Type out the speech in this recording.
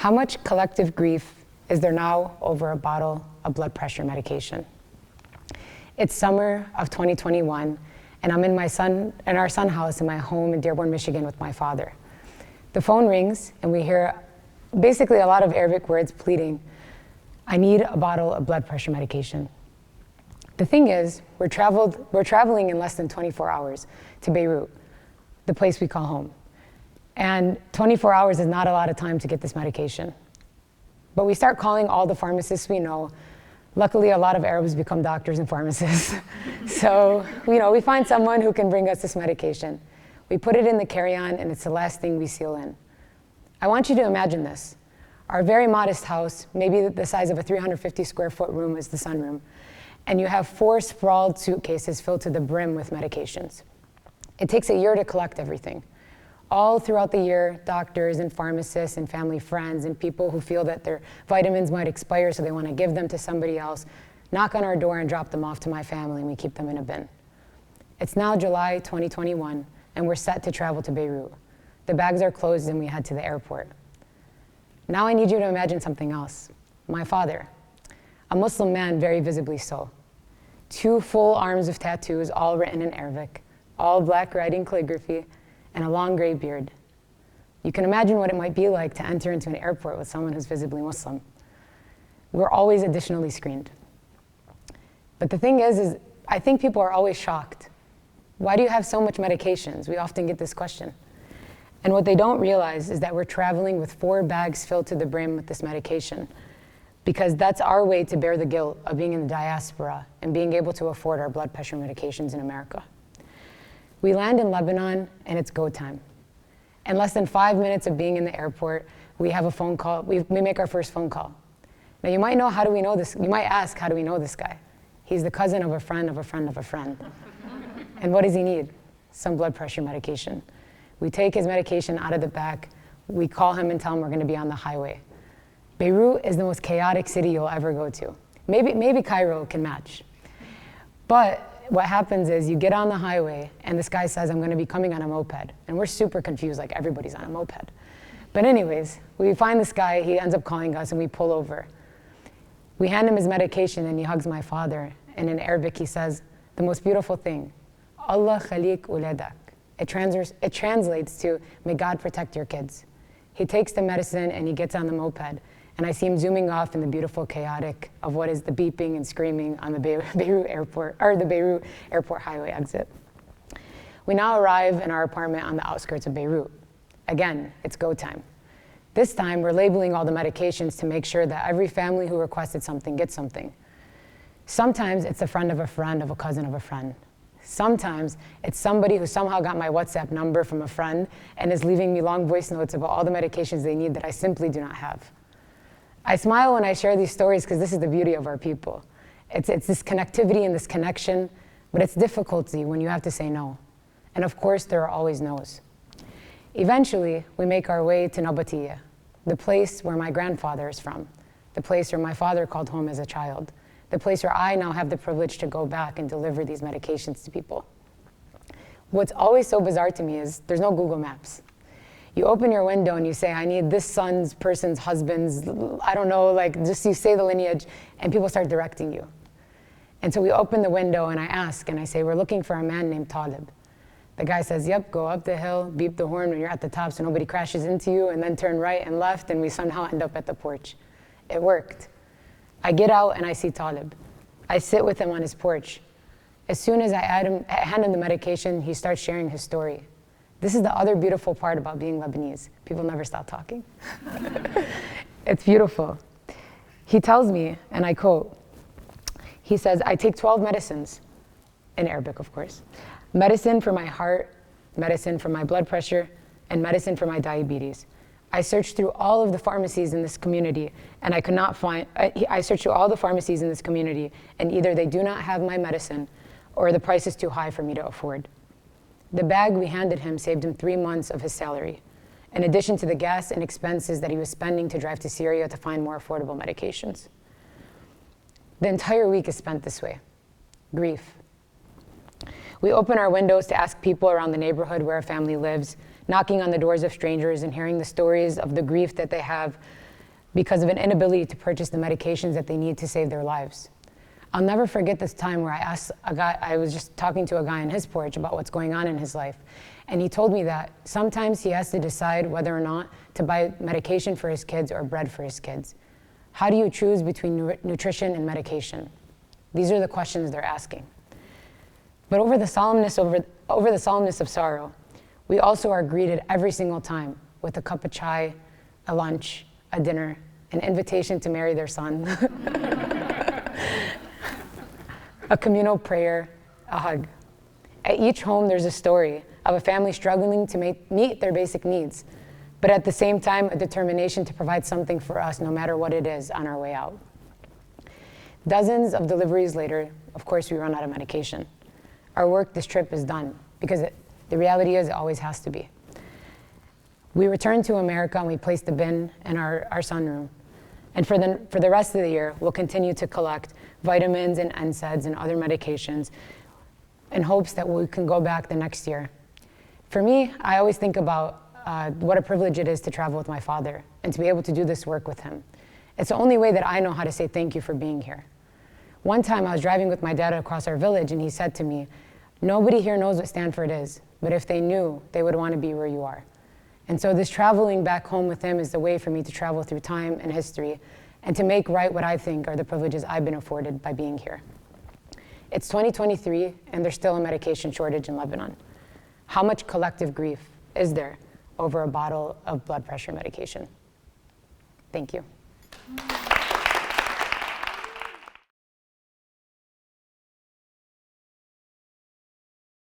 How much collective grief is there now over a bottle of blood pressure medication? It's summer of 2021, and I'm in our son house in my home in Dearborn, Michigan with my father. The phone rings, and we hear basically a lot of Arabic words pleading, "I need a bottle of blood pressure medication." The thing is, we're traveling in less than 24 hours to Beirut, the place we call home. And 24 hours is not a lot of time to get this medication. But we start calling all the pharmacists we know. Luckily, a lot of Arabs become doctors and pharmacists. So, we find someone who can bring us this medication. We put it in the carry-on, and it's the last thing we seal in. I want you to imagine this. Our very modest house, maybe the size of a 350 square foot room, is the sunroom. And you have 4 sprawled suitcases filled to the brim with medications. It takes a year to collect everything. All throughout the year, doctors and pharmacists and family friends and people who feel that their vitamins might expire, so they want to give them to somebody else, knock on our door and drop them off to my family, and we keep them in a bin. It's now July 2021, and we're set to travel to Beirut. The bags are closed, and we head to the airport. Now I need you to imagine something else. My father, a Muslim man, very visibly so. 2 full arms of tattoos, all written in Arabic, all black writing calligraphy, and a long gray beard. You can imagine what it might be like to enter into an airport with someone who's visibly Muslim. We're always additionally screened. But the thing is I think people are always shocked. Why do you have so much medications? We often get this question. And what they don't realize is that we're traveling with 4 bags filled to the brim with this medication, because that's our way to bear the guilt of being in the diaspora and being able to afford our blood pressure medications in America. We land in Lebanon, and it's go time. In less than 5 minutes of being in the airport, we have a phone call. We make our first phone call. Now, you might know, how do we know this? You might ask, how do we know this guy? He's the cousin of a friend of a friend of a friend. And what does he need? Some blood pressure medication. We take his medication out of the back. We call him and tell him we're going to be on the highway. Beirut is the most chaotic city you'll ever go to. Maybe Cairo can match. But what happens is you get on the highway, and this guy says, "I'm going to be coming on a moped." And we're super confused, like everybody's on a moped. But anyways, we find this guy, he ends up calling us, and we pull over. We hand him his medication, and he hugs my father. And in Arabic, he says the most beautiful thing, "Allah khalik uladak." It translates to, "May God protect your kids." He takes the medicine, and he gets on the moped. And I see him zooming off in the beautiful chaotic of what is the beeping and screaming on the Beirut airport, or the Beirut airport highway exit. We now arrive in our apartment on the outskirts of Beirut. Again, it's go time. This time, we're labeling all the medications to make sure that every family who requested something gets something. Sometimes it's a friend of a cousin of a friend. Sometimes it's somebody who somehow got my WhatsApp number from a friend and is leaving me long voice notes about all the medications they need that I simply do not have. I smile when I share these stories because this is the beauty of our people. It's this connectivity and this connection, but it's difficulty when you have to say no. And of course, there are always no's. Eventually, we make our way to Nabatiyya, the place where my grandfather is from, the place where my father called home as a child, the place where I now have the privilege to go back and deliver these medications to people. What's always so bizarre to me is there's no Google Maps. You open your window and you say, "I need this person's husband's," I don't know, just you say the lineage, and people start directing you. And so we open the window and I ask, and I say, "We're looking for a man named Talib." The guy says, "Yep, go up the hill, beep the horn when you're at the top so nobody crashes into you, and then turn right and left," and we somehow end up at the porch. It worked. I get out and I see Talib. I sit with him on his porch. As soon as I hand him the medication, he starts sharing his story. This is the other beautiful part about being Lebanese. People never stop talking. It's beautiful. He tells me, and I quote, he says, "I take 12 medicines," in Arabic, of course. "Medicine for my heart, medicine for my blood pressure, and medicine for my diabetes. I searched through all of the pharmacies in this community, and I could not find, I searched through all the pharmacies in this community, and either they do not have my medicine, or the price is too high for me to afford." The bag we handed him saved him 3 months of his salary, in addition to the gas and expenses that he was spending to drive to Syria to find more affordable medications. The entire week is spent this way. Grief. We open our windows to ask people around the neighborhood where a family lives, knocking on the doors of strangers and hearing the stories of the grief that they have because of an inability to purchase the medications that they need to save their lives. I'll never forget this time where I was just talking to a guy on his porch about what's going on in his life. And he told me that sometimes he has to decide whether or not to buy medication for his kids or bread for his kids. How do you choose between nutrition and medication? These are the questions they're asking. But over the solemnness of sorrow, we also are greeted every single time with a cup of chai, a lunch, a dinner, an invitation to marry their son, a communal prayer, a hug. At each home, there's a story of a family struggling to meet their basic needs, but at the same time, a determination to provide something for us, no matter what it is, on our way out. Dozens of deliveries later, of course, we run out of medication. Our work this trip is done, because the reality is it always has to be. We returned to America and we placed the bin in our sunroom. And for the rest of the year, we'll continue to collect vitamins and NSAIDs and other medications in hopes that we can go back the next year. For me, I always think about what a privilege it is to travel with my father and to be able to do this work with him. It's the only way that I know how to say thank you for being here. One time I was driving with my dad across our village and he said to me, "Nobody here knows what Stanford is, but if they knew, they would want to be where you are." And so this traveling back home with him is the way for me to travel through time and history and to make right what I think are the privileges I've been afforded by being here. It's 2023 and there's still a medication shortage in Lebanon. How much collective grief is there over a bottle of blood pressure medication? Thank you.